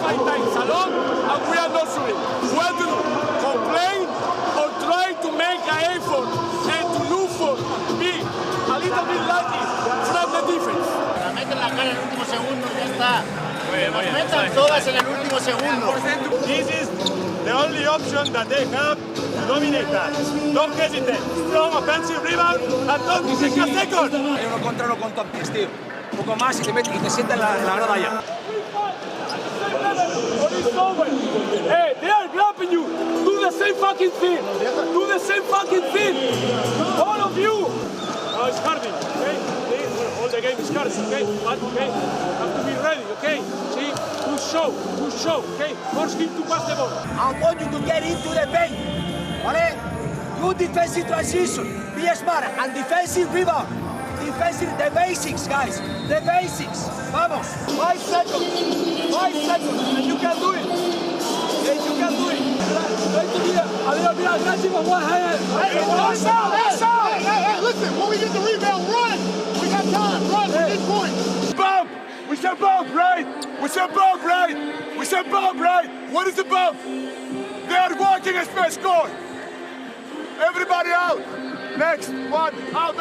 5 times alone and we are not shooting. What to do? Complain or try to make an effort and to look for be a little bit lucky from the defense. La meten la cara en el último segundo y ya está. Nos metan todas en el último segundo. This is the only option that they have to dominate that. Don't hesitate. Strong offensive rebound and don't take a second. Hay uno contra uno con top 10, tío. Un poco más y te sienta en la grada ya. Hey, they are grabbing you. Do the same fucking thing. Do the same fucking thing. All of you. Now it's Harvey, okay? All the game is Harvey, okay? But, okay, have to be ready, okay? See, who's show, okay? Force him to pass the ball. I want you to get into the paint. ¿Vale? Good defensive transition. Be smart and defensive rebound. Defensive, the basics, guys. The basics. Vamos. 5 seconds. 5 seconds. And you can do it. Hey, you can do it. Try to be a little bit aggressive on one hand. Hey, listen, when we get the rebound, run. We got time. Run at this point. Bump! We said bump, right? We said bump, right? We said bump, right? What is the bump? They are working a space score. Everybody out. Next one. Out.